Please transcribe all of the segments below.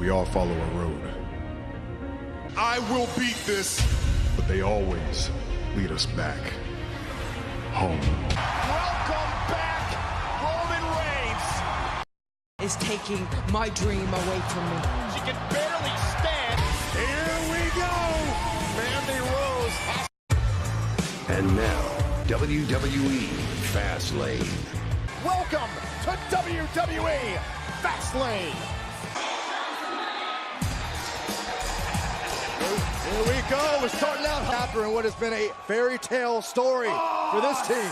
We all follow a road. I will beat this, but they always lead us back home. Welcome back, Roman Reigns. Is taking my dream away from me. She can barely stand. Here we go! Mandy Rose has... And now, WWE Fastlane. Welcome to WWE Fastlane. Here we go. We're starting out after what has been a fairy tale story for this team.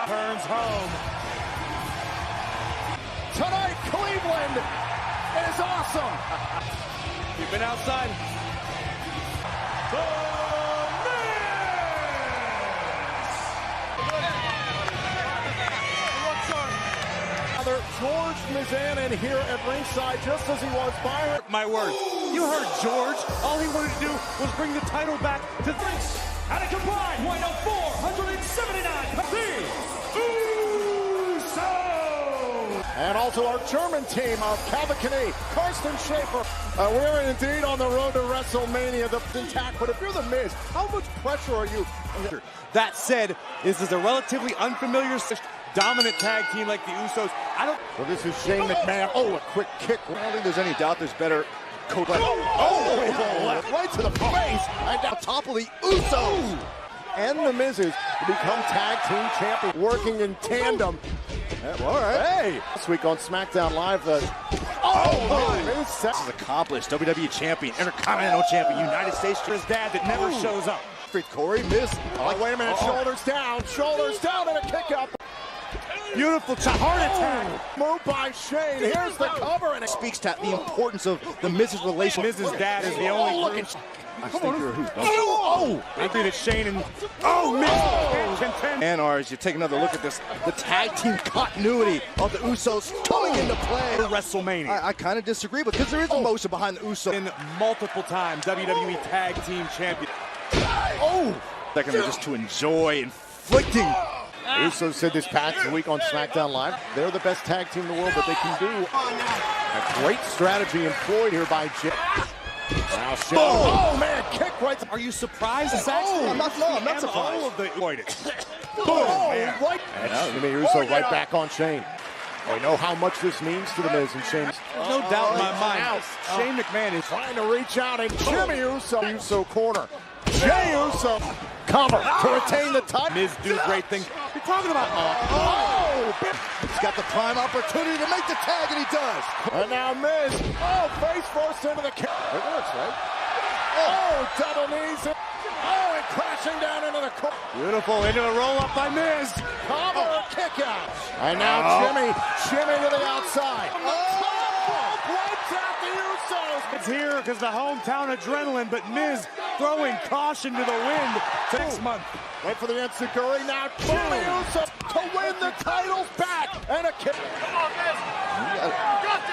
Turns home. Tonight, Cleveland is awesome. You've been outside. George Mizan in here at ringside, just as he was by her. My word, you heard George. All he wanted to do was bring the title back to this. At a combined weight of 479 pounds, Uso! And also our German team of Calvin Kane, Karsten Schaefer. We're indeed on the road to WrestleMania, the intact. But if you're the Miz, how much pressure are you? That said, this is a relatively unfamiliar, dominant tag team like the Usos. Well, this is Shane McMahon. Oh, a quick kick. I don't think there's any doubt there's better coach. Right to the face. And on top of the Usos. And the Miz's become tag team champion, working in tandem. All right. Hey. This week on SmackDown Live, Miz is Accomplished WWE champion, Intercontinental champion, United States for his dad that never shows up. Corey, Miz. Oh, wait a minute. Shoulders down, and a kick out. Beautiful heart attack. Move by Shane. Here's the cover, and it speaks to the importance of the Miz's relation. Miz's dad is the only. I think you're who? I think it's Shane and Miz can't contend. And as you take another look at this, the tag team continuity of the Usos coming into play. WrestleMania. I kind of disagree because there is emotion behind the Usos. In multiple times WWE Tag Team Champion. Second, just to enjoy inflicting. Usos said this past week on SmackDown Live, they're the best tag team in the world, but they can do a great strategy employed here by Jay. Now, oh man, kick right. Are you surprised? I'm not surprised. All of the right. And now Jimmy Uso right back on Shane. We know how much this means to the Miz and Shane. No doubt in my mind. Shane McMahon is trying to reach out, and Jimmy Uso corner. Jey Uso cover to retain the title. Miz do great things. You're talking about. He's got the prime opportunity to make the tag, and he does. And now Miz. Face first into the kick. It works, right? Double knees. And crashing down into the corner. Beautiful into the roll up by Miz. Cover, kick out. And now Jimmy to the outside. Wipes out the Usos. It's here because the hometown adrenaline, but Miz throwing caution to the wind next month. Wait for the Enziguri now. Jimmy Uso to win the titles back. And a kick. Come on, Miz.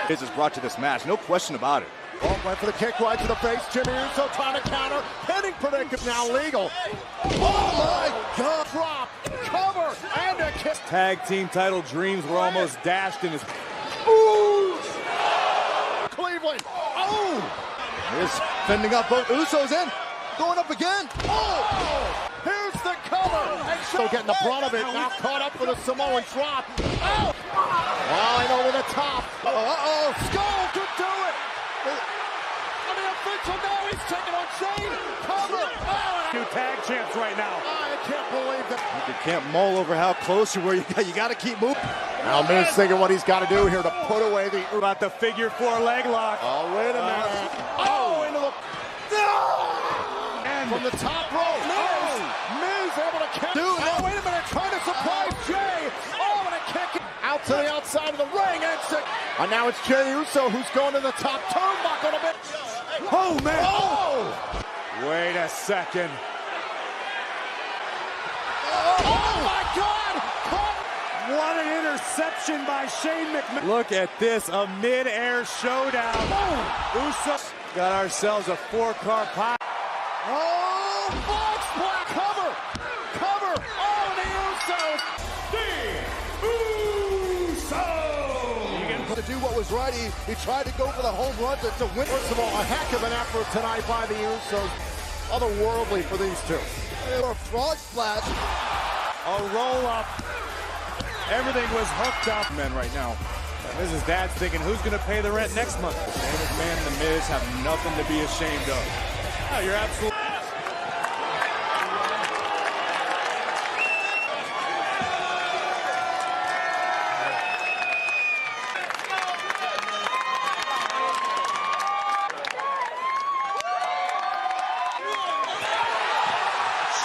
Miz is brought to this match, no question about it. Went for the kick right to the face. Jimmy Uso trying to counter. Hitting predicament now legal. Oh my God. Drop, cover, and a kick. Tag team title dreams were almost dashed in his. Cleveland. Here's fending up both Usos in. Going up again. Here's the cover. And so getting the brunt of it. Now caught up for the Samoan drop. Line over the top. Skull could do it. And the official now he's taking on Shane. Cover. Two tag champs right now. I can't believe that. You can't mull over how close you were. You got to keep moving. Now Miz thinking what he's got to do here to put away the. About the figure 4 leg lock. Oh, wait a minute. Into the. And from the top rope. Miz able to catch. Wait a minute. Trying to surprise Jey. And a kick out to the outside of the ring. And now it's Jey Uso who's going to the top turnbuckle a bit. Oh, man. Wait a second. Oh my God. What an interception by Shane McMahon. Look at this, a mid-air showdown. Uso got ourselves a 4-car pile. Box block, cover. The Usos. You can put the do what was right. He tried to go for the home run to win. First of all, a heck of an effort tonight by the Usos. Otherworldly for these two. A frog splash. A roll-up. Everything was hooked up. Men right now. Mrs. Dad's thinking, who's going to pay the rent next month? Shane McMahon and The Miz have nothing to be ashamed of. Oh, you're absolutely...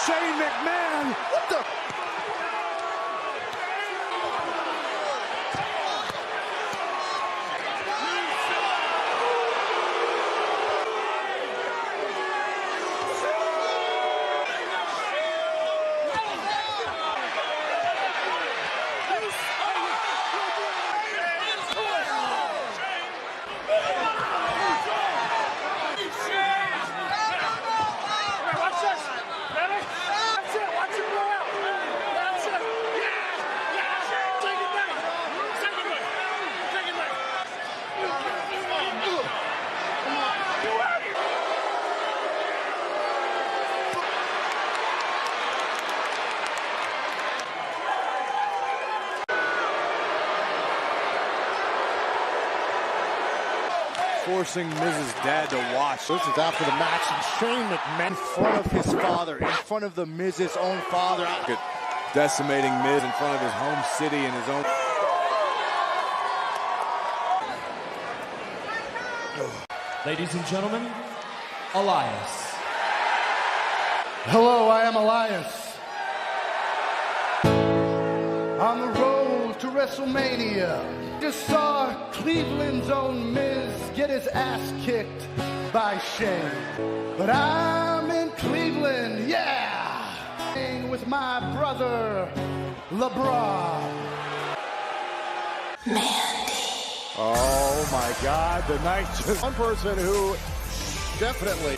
Shane McMahon! What the? Forcing Mrs. Dad to watch. This is after the match, and Shane McMahon in front of his father, in front of the Miz's own father. Decimating Miz in front of his home city and his own... Ladies and gentlemen, Elias. Hello, I am Elias. On the road to WrestleMania. Just saw Cleveland's own Miz get his ass kicked by Shane. But I'm in Cleveland, yeah! With my brother, LeBron. Oh my God, the night just... One person who definitely...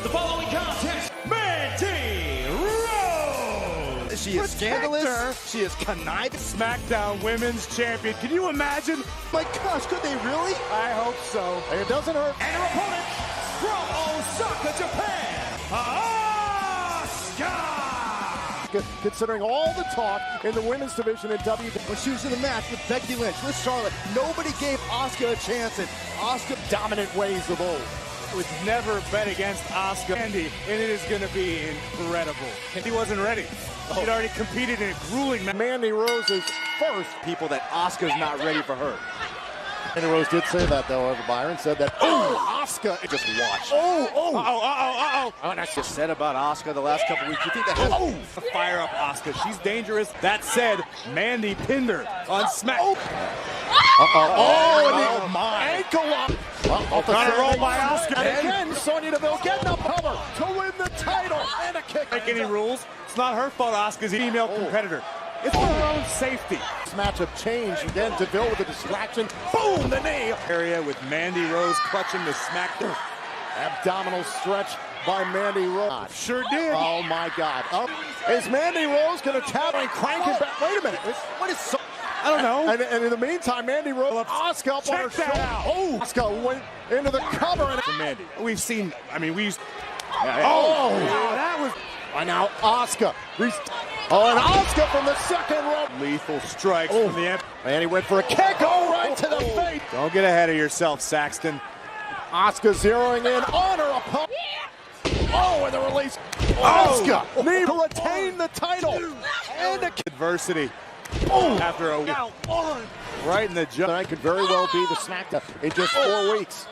The following contest, Mandy Rose! She is scandalous. She is conniving. SmackDown Women's Champion. Can you imagine? My gosh, could they really? I hope so. It doesn't hurt. And her opponent from Osaka, Japan, Asuka! Considering all the talk in the women's division in WWE. When she was in the match with Becky Lynch, with Charlotte, nobody gave Asuka a chance, and Asuka dominant ways of old. Would never bet against Asuka, Andy, and it is going to be incredible. He wasn't ready. He'd already competed in a grueling match. Mandy Rose is first. People that Asuka's not ready for her. Mandy Rose did say that, though, over Byron. Said that, Asuka, just watch. And I just said about Asuka the last couple weeks. You think that fire up Asuka. She's dangerous. That said, Mandy pinned her on Smack. My ankle up. Trying to roll by Asuka. And again, Sonya Deville getting a cover to win the title and a kick. Make any rules. It's not her fault Asuka's a female competitor. It's for her own safety. This matchup changed again. Deville with a distraction. Boom, the knee. Area with Mandy Rose clutching the smack. Abdominal stretch by Mandy Rose. Sure did. Oh my God. Is Mandy Rose going to tap and crank it back? Wait a minute. What is so? I don't know. And in the meantime, Mandy Rose, Asuka up on her shoulder. Asuka went into the cover. And Mandy. We've seen, I mean, we used... that was... And now Asuka. And Asuka from the second row. Lethal strikes from the end. And he went for a kick. Right to the face. Don't get ahead of yourself, Saxton. Asuka zeroing in on her opponent. And the release. Asuka need to retain the title. And a adversity. After a right in the jump. That could very well be the SmackDown in just 4 weeks.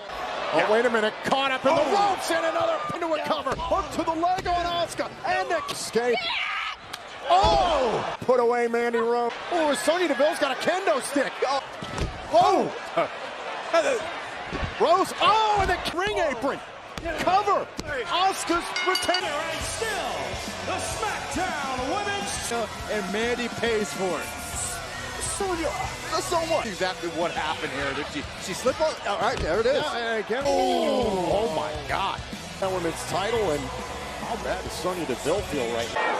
Wait a minute. Caught up in the ropes and another into a cover. Hook to the leg on Asuka. And the escape. Put away Mandy Rose. Sonya Deville's got a kendo stick. Rose. And the ring apron. Cover. Asuka's retaining. And still, the SmackDown Women's... And Mandy pays for it. Sonya, so what? Exactly what happened here. Did she slip on? All right, there it is. And again. Oh my God. That women's title, and how bad does Sonya Deville feel right now?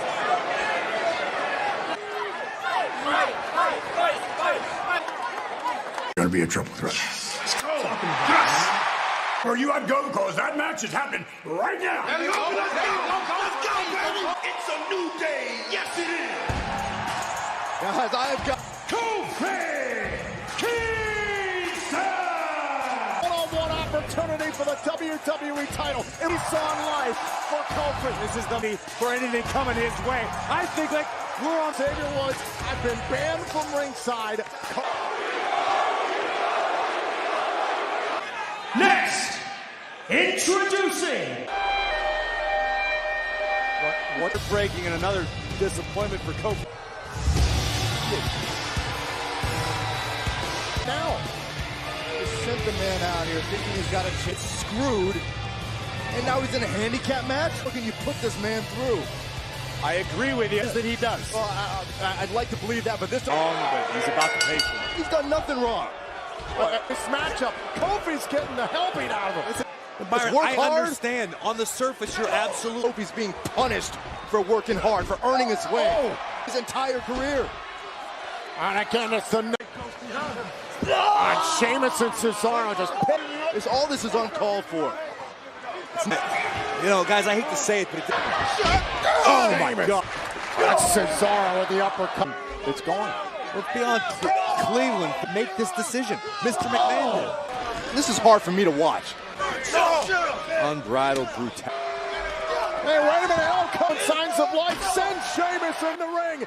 Gonna be a triple threat. Let's go. Yes. Where you at, go, because that match is happening right now. Let's go, baby. It's a new day. Yes, it is. Guys, I've got Kofi Kingston. One-on-one opportunity for the WWE title. It's on life for Kofi. This is the need for anything coming his way. I think like we're on Xavier Woods. I've been banned from ringside. Next, introducing. What a breaking and another disappointment for Kofi. now. Just sent the man out here thinking he's got a chance. Screwed. And now he's in a handicap match? What can you put this man through? I agree with you that he does. Well, I'd like to believe that, but this Wrong, but he's about to pay for it. he's done nothing wrong. This matchup, Kofi's getting the helping out of him. Byron, work I hard. understand. On the surface, you're absolutely... Kofi's being punished for working hard, for earning his way his entire career. And again, it's the... And Sheamus and Cesaro just... All this is uncalled for. You know, guys, I hate to say it, but... Oh, my God. That's Cesaro with the uppercut. It's gone. Let's be on Cleveland to make this decision. Mr. McMahon did. This is hard for me to watch. Unbridled brutality. Hey, wait a minute. Elko, signs of life. Sends Sheamus in the ring.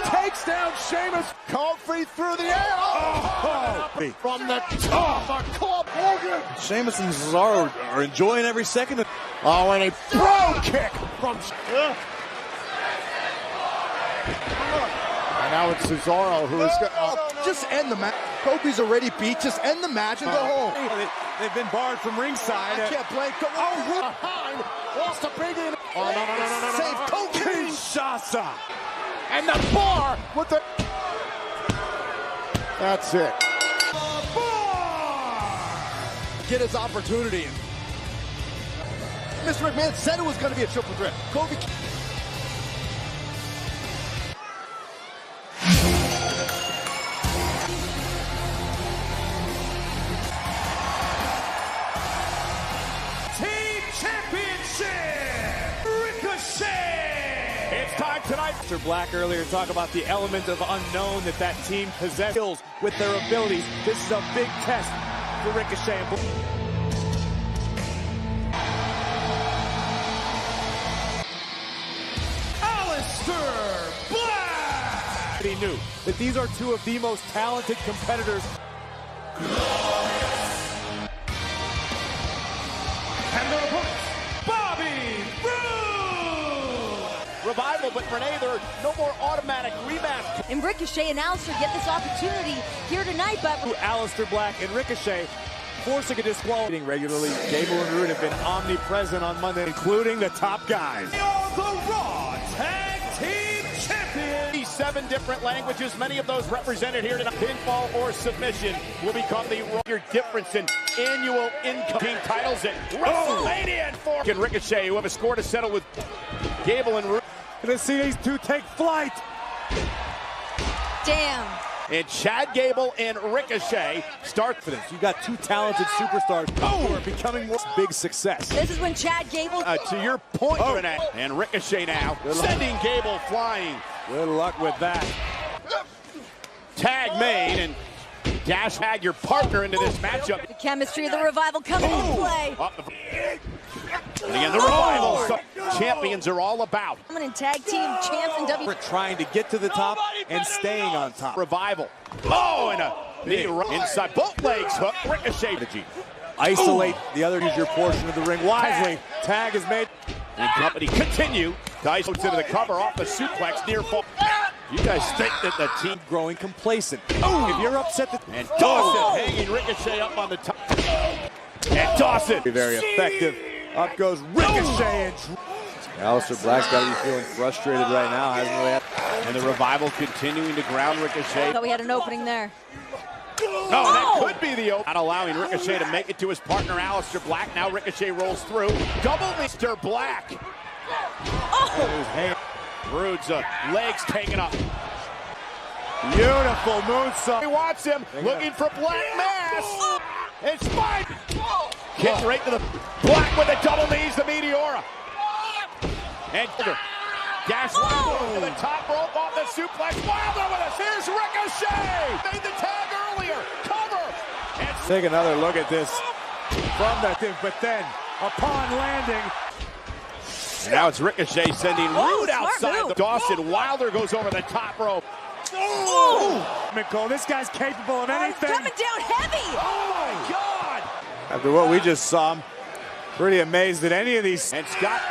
Takes down Sheamus. Kofi through the air. Oh, from the top of Club Hogan. Sheamus and Cesaro are enjoying every second. Oh, and a pro kick from... And now it's Cesaro who is... Just end the match. Kofi's already beat. Just end the match and go home. They've been barred from ringside. I can't blame Kofi. Oh, behind. Lost a big in. Oh, no. Save Kofi. Kinshasa. And the bar with the... That's it. Get his opportunity. Mr. McMahon said it was going to be a triple threat. Kofi. Team Championship, Ricochet. It's time tonight. Mr. Black earlier talked about the element of unknown that team possesses with their abilities. This is a big test for Ricochet. Aleister Black. He knew that these are two of the most talented competitors. And their opponents, Bobby Roode. Revival, but Renee, there are no more automatic rematch. And Ricochet and Aleister get this opportunity here tonight, but... Aleister Black and Ricochet forcing a disqualification regularly. Gable and Roode have been omnipresent on Monday, including the top guys. They are the Raw Tag Team Champions. 7 different languages, many of those represented here tonight. Pinfall or submission will become the difference in annual income. Team titles at WrestleMania and 4. And Ricochet, who have a score to settle with Gable and Roode. Gonna see these two take flight. Damn. And Chad Gable and Ricochet start for this. You got two talented superstars who are becoming more big success. This is when Chad Gable... To your point, Renee. And Ricochet now sending Gable flying. Good luck with that. Tag made, and Dash Hag, your partner, into this matchup. The chemistry of the Revival coming into play. And again, the Revival champions are all about. And tag team champs in W. We're trying to get to the top and staying on top. Revival. Oh, and a knee inside both legs. Hook. Ricochet. Isolate the other. Use your portion of the ring wisely. Tag is made. And company continue. Dice goes into the cover off the suplex near fall. You guys think that the team Growing complacent. If you're upset and Dawson hanging Ricochet up on the top. And Dawson. Very effective. Up goes Ricochet. Aleister Black's got to be feeling frustrated right now. Hasn't really had... And the Revival continuing to ground Ricochet. Thought we had an opening there. No, that could be the open. Not allowing Ricochet to make it to his partner, Aleister Black. Now Ricochet rolls through. Double Mr. Black. Oh! Roode's legs taken up. Beautiful moonsault. He wants him, looking for Black Mass. It's fine. Kick right to the Black with the double knees, the Meteora. And Dash Wilder to the top rope off the suplex. Wilder with us. Here's Ricochet. Made the tag earlier. Cover. And take another look at this from the thing, but then upon landing. And now it's Ricochet sending Rude outside. Dawson. Wilder goes over the top rope. Oh! Nicole, this guy's capable of anything. Coming down heavy. Oh my God! After what we just saw, I'm pretty amazed at any of these. And Scott,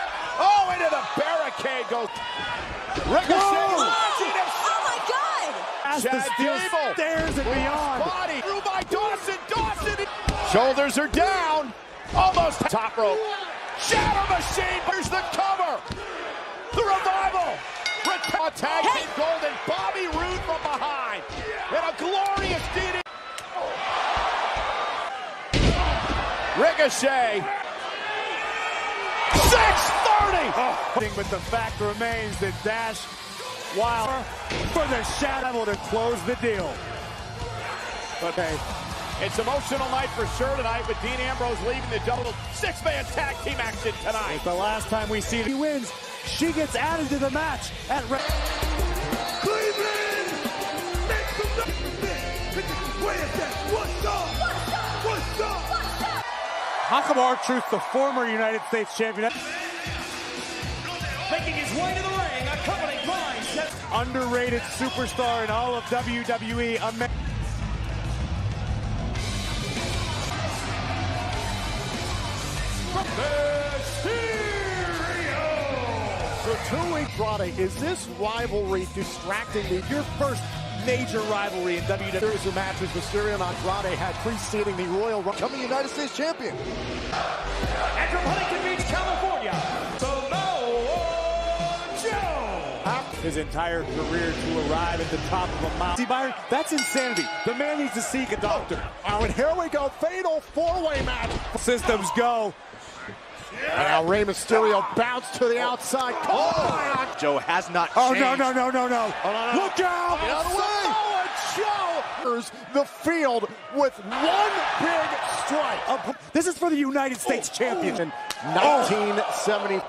into the barricade goes. Ricochet. Oh my God! As the steel stairs and beyond. Body through by Dawson. Dawson. Shoulders are down. Almost top rope. Shadow Machine. Here's the cover. The revival. Tag team Golden. Bobby Roode from behind. And a glorious DDT. Ricochet. 630. But the fact remains that Dash Wilder for the shadow to close the deal. Okay. It's emotional night for sure tonight with Dean Ambrose leaving the double six-man tag team action tonight. It's the last time we see it. He wins. She gets added to the match at Cleveland! Make some noise! Where's that? What's up? What's up? What's up? How come R-Truth, the former United States champion, Making his way to the ring, accompanied by underrated superstar in all of WWE. So 2 weeks, Andrade, is this rivalry distracting me? Your first major rivalry in WWE. Series of matches, Mysterio and Andrade had preceding the Royal Rumble, becoming United States champion. And from Huntington Beach, California, Samoa Joe. His entire career to arrive at the top of a mountain. See, Byron, that's insanity. The man needs to seek a doctor. Oh, and here we go, fatal four-way match. Systems go. And now Rey Mysterio bounced to the outside. Joe has not changed. Oh, no. Look out! Get out of the way! Joe enters the field with one big strike. This is for the United States champion. In 1970.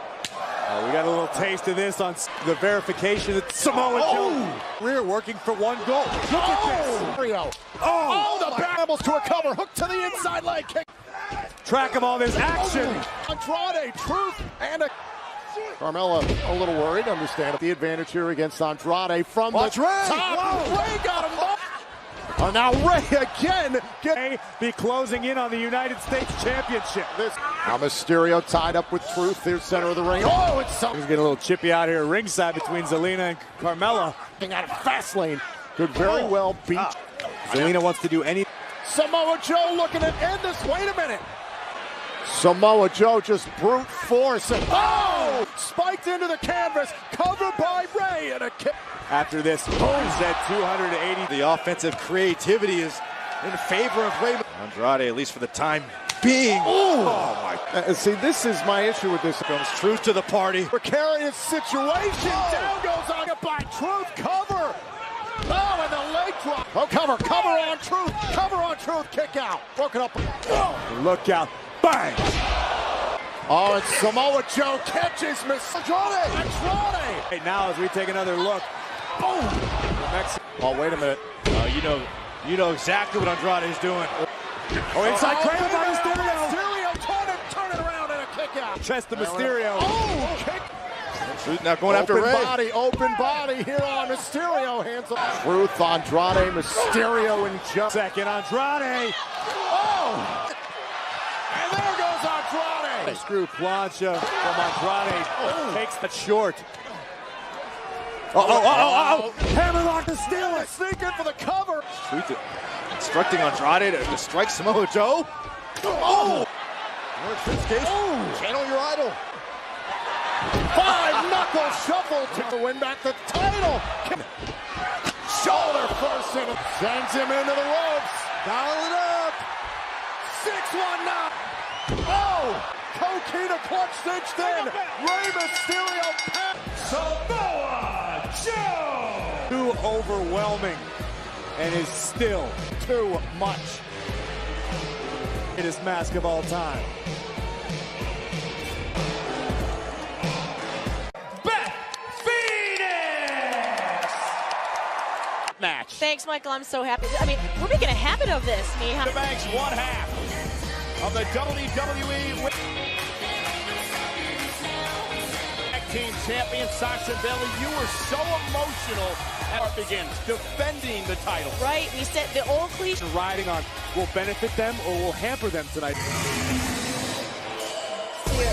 We got a little taste of this on the verification that Samoa Joe. Rear working for one goal. Look at this. The babbles to a cover. Hook to the inside leg kick. Track of all this action. Andrade, Truth, and a Carmella a little worried, understand the advantage here against Andrade from the top. Rey got him up. Oh, now Rey again. Be closing in on the United States Championship. Now Mysterio tied up with Truth, near center of the ring. He's getting a little chippy out here ringside between Zelina and Carmella. Out of Fastlane. Could very well beat. Zelina wants to do any. Samoa Joe looking to end this. Wait a minute. Samoa Joe just brute force. Spiked into the canvas. Covered by Rey and a kick. After this, he's at 280. The offensive creativity is in favor of Rey. Andrade, at least for the time being. See, this is my issue with this. Comes Truth to the party. Precarious situation. Down goes on by Truth. Cover. And the leg drop. Cover on Truth. Cover on Truth. Kick out. Broken up. Look out. Bang. And Samoa Joe catches Andrade. Hey, now as we take another look. Wait a minute. You know exactly what Andrade is doing. Inside cradle by Mysterio. Mysterio turn it around and a kick out. Chest to Mysterio. Kick. Truth now going after Rey. Open body here on Mysterio. Hands up. Truth, Andrade, Mysterio, and Joe. Second, Andrade. And there goes Andrade. Screw plancha from Andrade. Takes the short. Hammerlock to steal it. Sneak in for the cover. Truth instructing Andrade to strike Samoa Joe. Channel your idol. 5-knuckle shuffle to win back the title. Shoulder first and sends him into the ropes. Dial it up. 6-1 now. Coquina clutch cinched in. Rey Mysterio. Samoa Joe. Too overwhelming and is still too much. Greatest mask of all time. Match. Thanks, Michael. I'm so happy. I mean, we're making a habit of this. The Banks, one half of the WWE Tag Team Champion Sasha and Bayley. You were so emotional at our begins, defending the title. Right. We said the old cliche. Riding on will benefit them or will hamper them tonight.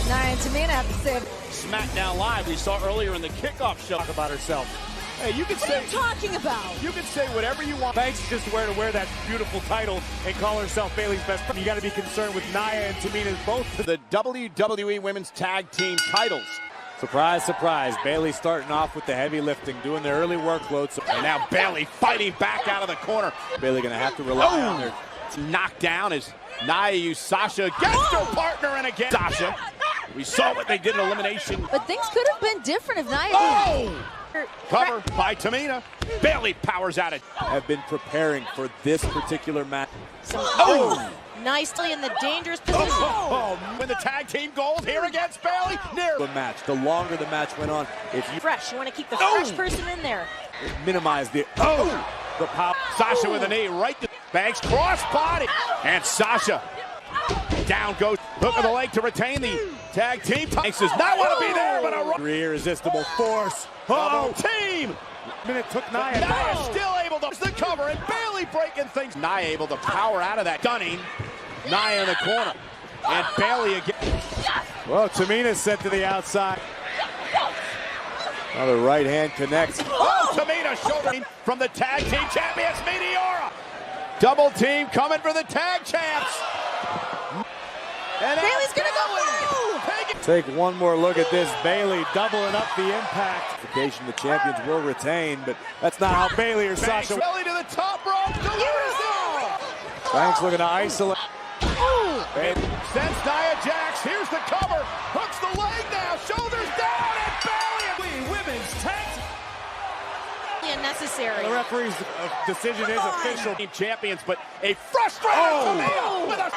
Nia and Tamina have to say. SmackDown Live, we saw earlier in the kickoff show. Talk about herself. Hey, you can What say, are you talking about? You can say whatever you want. Banks is just wear that beautiful title and call herself Bayley's best friend. You got to be concerned with Nia and Tamina's both the WWE Women's Tag Team titles. Surprise, surprise. Bayley starting off with the heavy lifting, doing the early workload. And now Bayley fighting back out of the corner. Bayley going to have to rely on her. It's knocked down as Nia used Sasha against her partner, and again Sasha. We saw what they did in elimination. But things could have been different if Nia. Cover by Tamina. Bayley powers at it. Have been preparing for this particular match. Nicely in the dangerous position. When the tag team gold here against Bayley. Near the match. The longer the match went on, if you Fresh. You want to keep the fresh person in there. minimize the the pop. Sasha with a knee right to Banks cross body, and Sasha down goes. Hook of the leg to retain the tag team. Banks does not want to be there, but a irresistible force. Team. Minute took Nia. Nia still able to the cover, and Bayley breaking things. Nia able to power out of that. Stunning. Nia in the corner, and Bayley again. Well, Tamina sent to the outside. Another right hand connects. Tamina shouldering from the tag team champions, Meteora. Double team coming for the tag champs. And Bayley's gonna go through. Take one more look at this. Bayley doubling up the impact. The champions will retain, but that's not how Bayley or Sasha. Belly to the top rope. Delivers it. Banks looking to isolate. Sends Nia Jax. Here's the cover. Hooks the leg now. Shoulders down, and Bayley. Women's tag. Unnecessary. The referee's decision is official. Team champions, but a frustrated Tamina with a.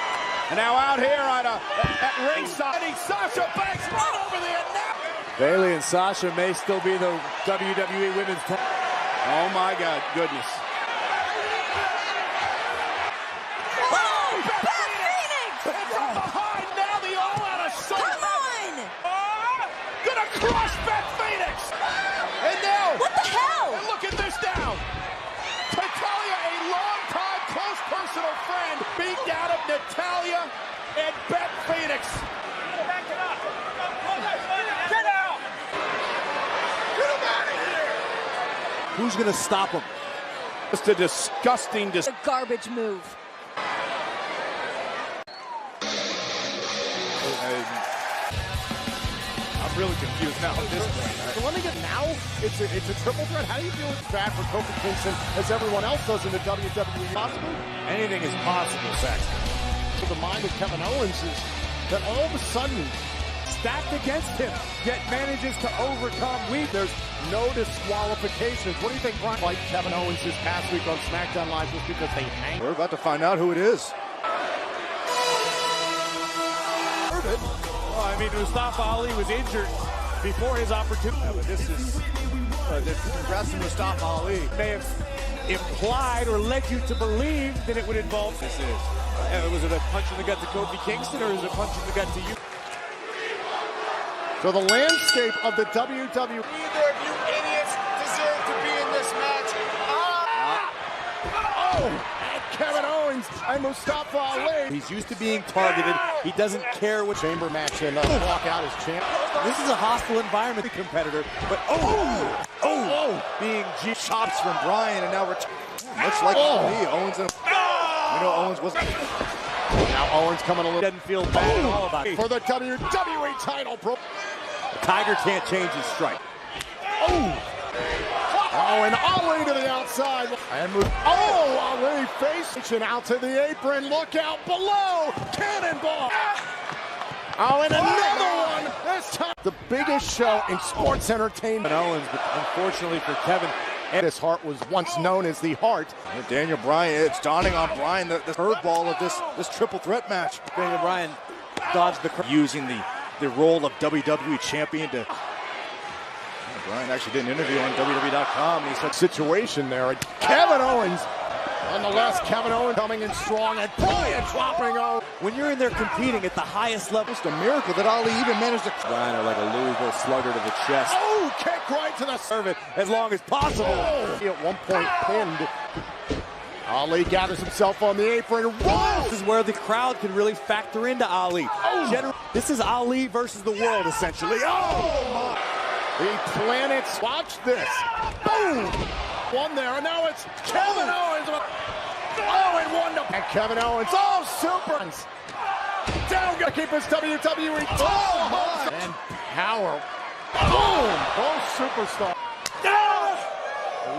And now out here at ringside, Sasha Banks right over the net. Bayley and Sasha may still be the WWE Women's Tag. Oh my God, goodness. Phoenix! And from behind now the all-out assault. Come on! Gonna crush Beth Phoenix. And now. What the hell? And look at this now. Natalya, a long-time close personal friend, beat down of Natalya and Beth Phoenix. Back it up. Get out. Get him out of here. Who's going to stop him? Just a disgusting. A garbage move. I'm really confused now at this point. So let me get now. It's a triple threat. How do you feel it's bad for Kofi Kingston as everyone else does in the WWE? Possible? Anything is possible, Saxton. So the mind of Kevin Owens is that all of a sudden Stacked against him, yet manages to overcome Lee. there's no disqualifications. What do you think, Brian? Like Kevin Owens this past week on SmackDown Live just because they hang? We're about to find out who it is. Well, I mean, Mustafa Ali was injured before his opportunity. Yeah, but this is Congrats to Mustafa Ali. may have implied or led you to believe that it would involve. This is. Was it a punch in the gut to Kofi Kingston, or is it a punch in the gut to you? So the landscape of the WWE. Neither of you idiots deserve to be in this match. And Kevin Owens and Mustafa Ali. He's used to being targeted. He doesn't care what Chamber match and walk out as champ. This is a hostile environment competitor, but being chops from Bryan, and now Much like me, Owens and Owens was. Now Owens coming a little. Doesn't feel bad at all about it. For the WWE title, bro. Tiger can't change his strike. And Ali to the outside. And Ali facing out to the apron. Look out below. Cannonball. And another one. This time. The biggest show in sports entertainment. Owens, but unfortunately for Kevin, And his heart was once known as the Heart. And Daniel Bryan, it's dawning on Bryan the curveball of this triple threat match. Daniel Bryan dodged the using the role of WWE champion to. Bryan actually did an interview on WWE.com. He said Situation there. Kevin Owens. Nonetheless, Kevin Owens coming in strong and Bryan dropping out. when you're in there competing at the highest level, it's a miracle that Ali even managed to. Bryan like a Louisville slugger to the chest. Oh, kick right to the Serve it as long as possible. Oh. At one point pinned. Ali gathers himself on the apron and rolls. This is where the crowd can really factor into Ali. Oh. This is Ali versus the world, essentially. Oh, my. The planets. Watch this. Boom. One there, and now it's Kevin Owens. Oh, and one to... And Kevin Owens. Oh, super. Down, gonna keep his WWE. Oh, my. And power. Boom. Both superstars.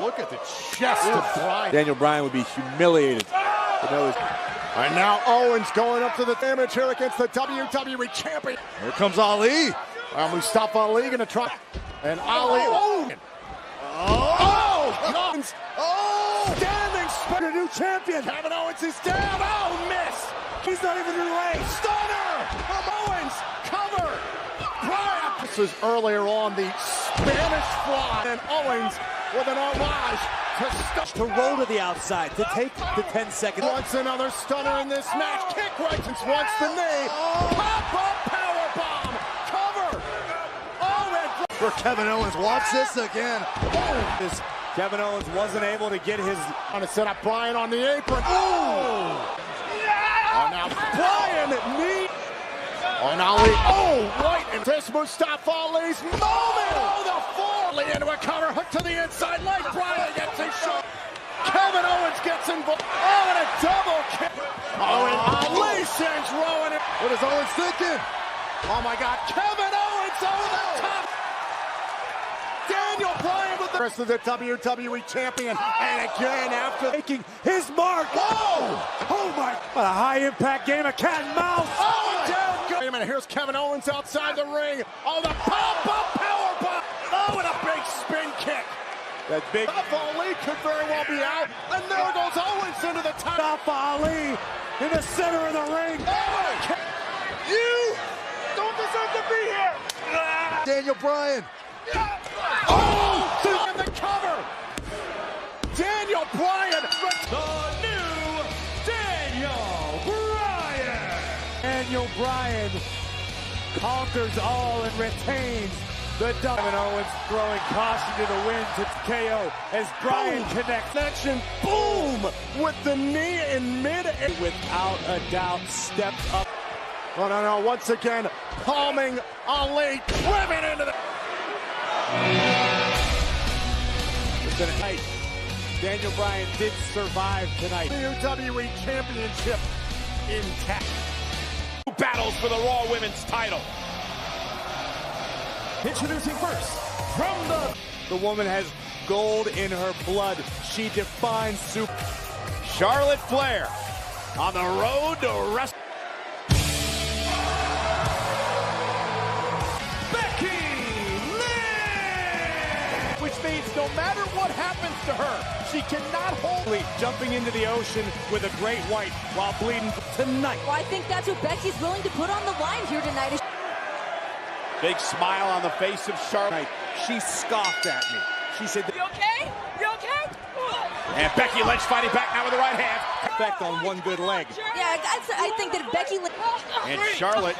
Look at the chest of Bryan. Daniel Bryan would be humiliated. And now Owens going up to the damage here against the WWE Champion. Here comes Ali. Mustafa Ali going to try. And Ali. Oh! Owens. Oh! Standing spin. A new champion. Kevin Owens is down. Oh, miss. He's not even in the ring. Stunner from Owens. Cover. Bryan. This was earlier on the Spanish Fly. And Owens with an homage to roll to the outside, to take the 10 seconds. Once another stunner in this match. Kick right since once the knee. Pop-up powerbomb. Cover. Oh, and for Kevin Owens. Watch this again. Oh. Kevin Owens wasn't able to get his... On to set up Bryan on the apron. Oh! Oh, now Bryan knee. On Ali. Oh, right. And this Mustafa Ali's moment. Oh, the fall. Into a cover. Hook to the inside. Like Bryan gets his shot. Kevin Owens gets involved. Oh, and a double kick. Oh, and Ali sends Rowan. What is Owens thinking? Oh, my God. Kevin Owens over the top. Daniel Bryan with the rest of the WWE champion. And again, after making his mark. Oh! Oh, my. What a high-impact game of cat and mouse. Oh, down. Wait a minute. Here's Kevin Owens outside the ring. Oh, the pop-up powerbomb. Oh, and a big spin kick. That big Ali could very well be out. And there goes Owens into the top. Ali in the center of the ring. Oh, you don't deserve to be here. Daniel Bryan. Oh, and the cover. Daniel Bryan. The new Daniel Bryan. Daniel Bryan conquers all and retains the Kevin Owens throwing caution to the wind to KO as Bryan connects. Action, boom, with the knee in mid-air. Without a doubt, stepped up. Oh, no, once again, palming Ali, driven into the... It's been a night. Daniel Bryan did survive tonight. WWE Championship intact. Battles for the Raw Women's title. Introducing first, from the woman has gold in her blood. She defines super. Charlotte Flair on the road to wrestling. Becky Lynch! Which means no matter what happens to her, she cannot hold. Jumping into the ocean with a great white while bleeding tonight. Well, I think that's what Becky's willing to put on the line here tonight. Big smile on the face of Charlotte. She scoffed at me. She said, You okay? You okay? And Becky Lynch fighting back now with the right hand. Effect on one good leg. Yeah, I think that Becky Lynch... And Charlotte.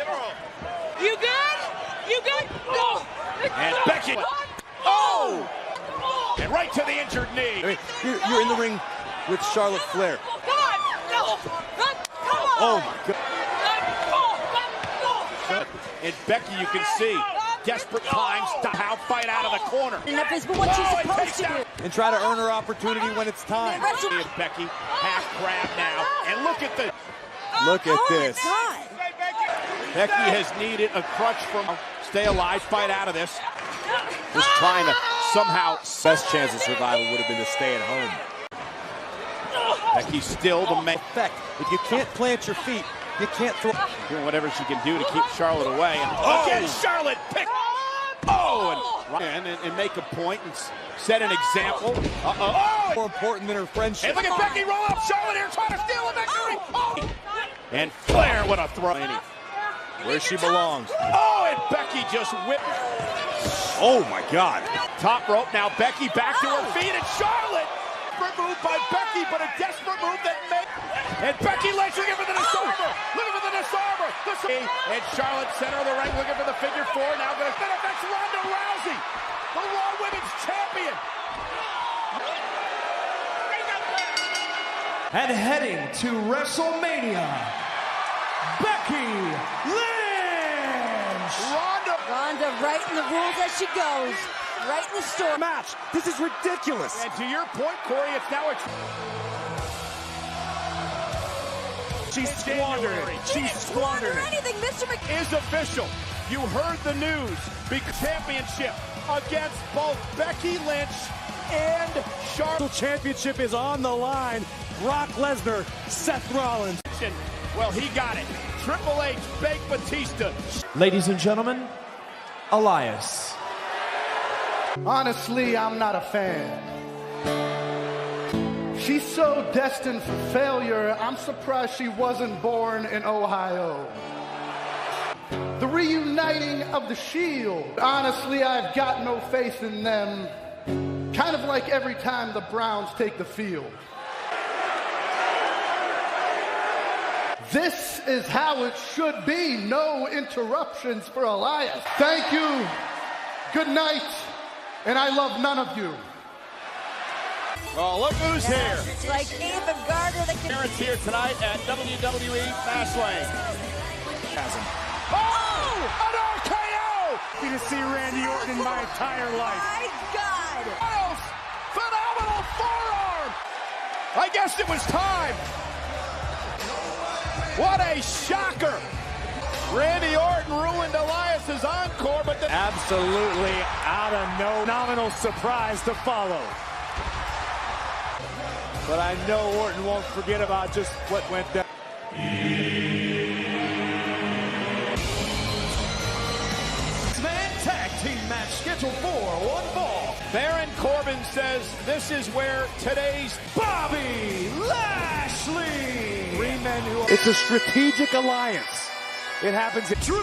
You good? You good? No. And Becky. Oh! And right to the injured knee. I mean, you're in the ring with Charlotte Flair. Come on. No. Come on. Oh, my God. And Becky, you can see, desperate times to fight out of the corner. Enough is what she's supposed to do. And try to earn her opportunity when it's time. And Becky, half grab now. And look at the... Look at this. God. Becky has needed a crutch from stay alive, fight out of this. Just trying to somehow... Best chance of survival would have been to stay at home. Becky's still the main effect. If you can't plant your feet, you can't throw. Doing whatever she can do to keep Charlotte away. And again, Charlotte picked. Oh! and make a point and set an example. More important than her friendship. And look at Becky roll up. Charlotte here trying to steal a victory. And Flair, what a throw. Where she belongs. Oh, and Becky just whipped. Oh, my God. Top rope now. Becky back to her feet, and Charlotte. Desperate move by Becky, but a desperate move that made. And Becky Lynch looking for the disarmer. Looking for the disarmer. And Charlotte center of the ring looking for the figure four. Now going to spin it. That's Ronda Rousey, the Raw Women's Champion. And heading to WrestleMania, Becky Lynch. Ronda writing the rules as she goes. Right in the store. Match. This is ridiculous. And to your point, Corey, it's now a... She's squandered it. She's squandered it. Anything, Mr. Is official. You heard the news. Big championship against both Becky Lynch and Charlotte. The championship is on the line. Brock Lesnar, Seth Rollins. Well, he got it. Triple H, Big Batista. Ladies and gentlemen, Elias. Honestly, I'm not a fan. She's so destined for failure, I'm surprised she wasn't born in Ohio. The reuniting of the Shield. Honestly, I've got no faith in them. Kind of like every time the Browns take the field. This is how it should be. No interruptions for Elias. Thank you. Good night. And I love none of you. Oh, look who's here. It's like Ava Gardner that can... Parents here tonight at WWE Fastlane. Oh! An RKO! Happy to see Randy Orton in my entire life. My God! Phenomenal forearm! I guess it was time. What a shocker! Randy Orton ruined Elias's encore, but Absolutely out of no nominal surprise to follow. But I know Orton won't forget about just what went down. Man tag team match scheduled for one fall. Baron Corbin says this is where today's Bobby Lashley. Three men who are... It's a strategic alliance. It happens at Drew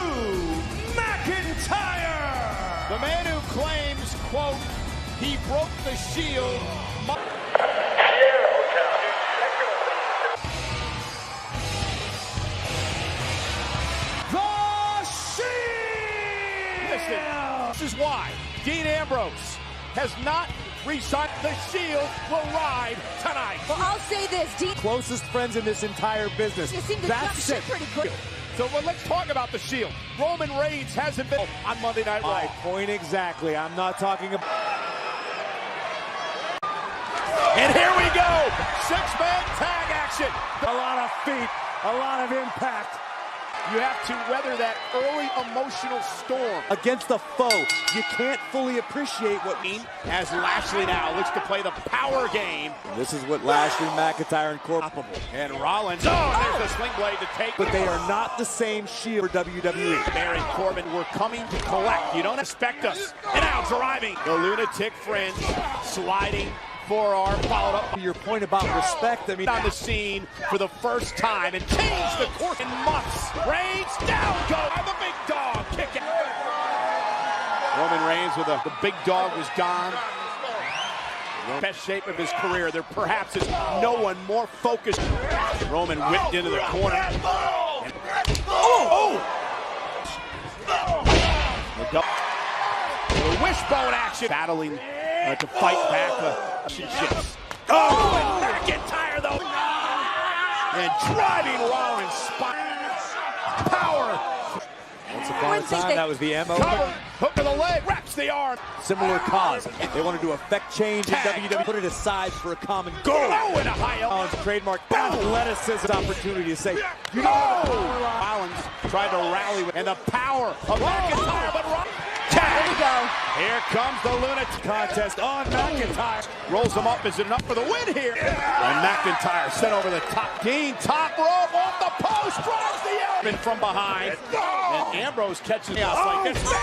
McIntyre. the man who claims, quote, he broke the Shield. The Shield. Listen, this is why Dean Ambrose has not re-signed. The Shield will ride tonight. Well, I'll say this, Dean. closest friends in this entire business. You seem to jump ship pretty quick. So let's talk about the Shield. Roman Reigns hasn't been on Monday Night Raw. My point exactly. I'm not talking about... And here we go. Six-man tag action. A lot of feet, a lot of impact. You have to weather that early emotional storm. Against a foe, you can't fully appreciate what as Lashley now looks to play the power game. This is what Lashley, McIntyre, and Corbin. And Rollins, there's the sling blade to take. But they are not the same Shield for WWE. Baron Corbin, we're coming to collect. You don't expect us. And now driving. The lunatic fringe, sliding forearm, followed up. To your point about respect, I mean, on the scene for the first time and changed the course in months. Reigns down, go by the big dog, kick it. Roman Reigns with the big dog was gone. Best shape of his career. There perhaps is no one more focused. Roman whipped into the corner. The wishbone action. Battling to fight back. Oh, and McIntyre though. And driving Rollins spine. Power. Once upon a time, that was the MO. Cover, hook of the leg, wraps the arm. Similar cause. They wanted to affect change in WWE. Put it aside for a common goal. Oh, and a high elbow. Trademark athleticism opportunity to say, you know, Rollins tried to rally with, and the power of McIntyre, but Rollins. There we go. Here comes the lunatic contest on McIntyre. Rolls him up. Is it enough for the win here? And McIntyre sent over the top. Dean, top rope off the post. Drives the Corbin from behind. And Ambrose catches chaos like this.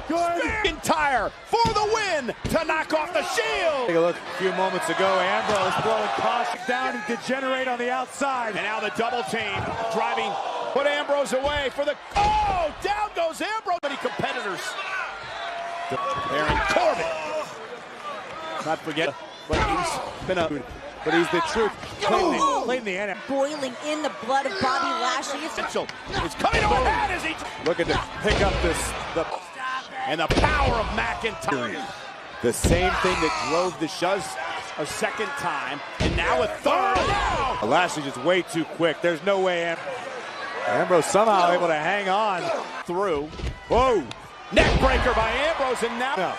McIntyre for the win to knock off the Shield. Take a look a few moments ago. Ambrose throwing caution down and degenerate on the outside. And now the double team driving, put Ambrose away for the, oh, down goes Ambrose. Many competitors. Baron Corbin. Not forget, but he's been but he's the truth. Claim the end. Boiling in the blood of Bobby Lashley. It's coming to a head as he looking to pick up and the power of McIntyre. the same thing that drove the shows a second time, and now a third. Oh, Lashley just way too quick. There's no way Ambrose somehow able to hang on through. Whoa! Neck breaker by Ambrose, and now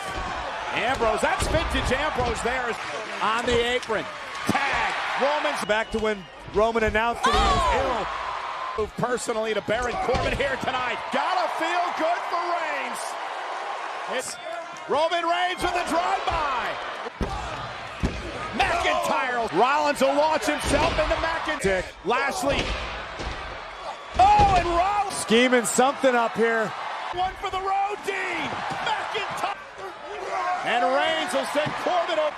Ambrose, that's vintage Ambrose there is on the apron. Tag, Roman's back to when Roman announced that he was ill. Move personally to Baron Corbin here tonight. Gotta feel good for Reigns. It's Roman Reigns with a drive-by. McIntyre. Rollins will launch himself into McIntyre. Lashley. Oh, and Rollins. Scheming something up here. One for the road, Dean. McIntyre. And Reigns will send Corbin up.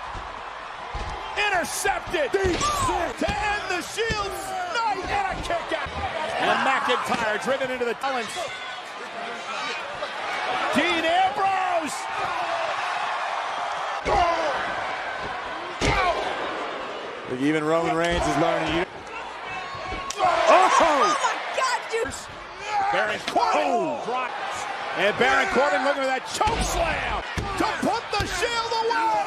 Intercepted. To end the Shield's night and a kick out. And McIntyre driven into the challenge. Dean Ambrose. I think even Roman Reigns is learning. Oh my God, dude! Baron Corbin. And Baron Corbin looking at that choke slam to put the Shield away.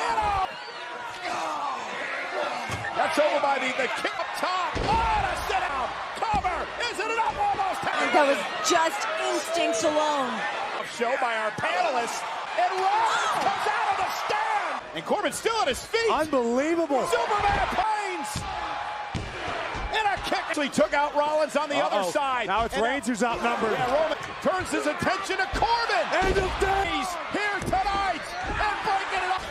That's over by the kick up top. Oh, and a sit out. Cover. Isn't it up almost? That was just instincts alone. Show by our panelists. And Rollins comes out of the stand. And Corbin's still at his feet. Unbelievable. Superman Pains. And a kick. Actually took out Rollins on the other side. Now it's Reigns who's outnumbered. Yeah, Roman turns his attention to Corbin. And he's here tonight and breaking it up.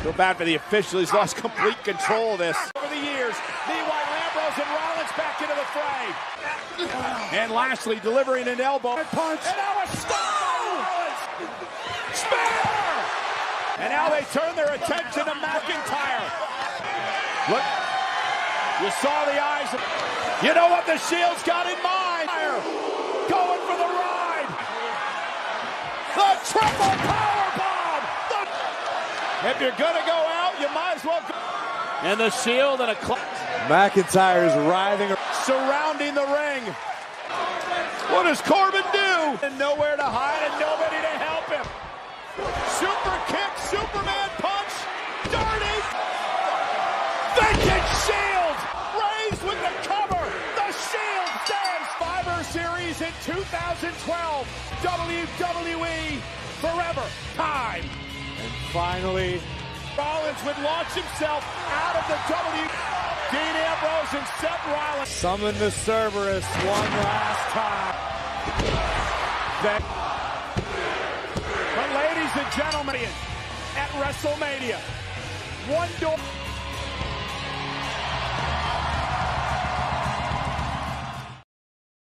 Feel bad for the official. He's lost complete control of this over the years. Meanwhile, Ambrose and Rollins back into the fray. And Lashley delivering an elbow. Punch. And now a stop by Rollins. Spear! And now they turn their attention to McIntyre. Look. You saw the eyes. You know what the Shield's got in mind. Going for the ride. The triple powerbomb. If you're going to go out, you might as well go. And the Shield and a McIntyre is writhing. Surrounding the ring. What does Corbin do? And nowhere to hide and nobody to help him. Super kick, Superman punch. Dirty. Vintage Shield. Raised with the cover. The Shield stands. Survivor Series in 2012. WWE Forever. Time. And finally, Rollins would launch himself out of the Dean Ambrose and Seth Rollins. Summon the Cerberus one last time. But ladies and gentlemen, at WrestleMania, one door.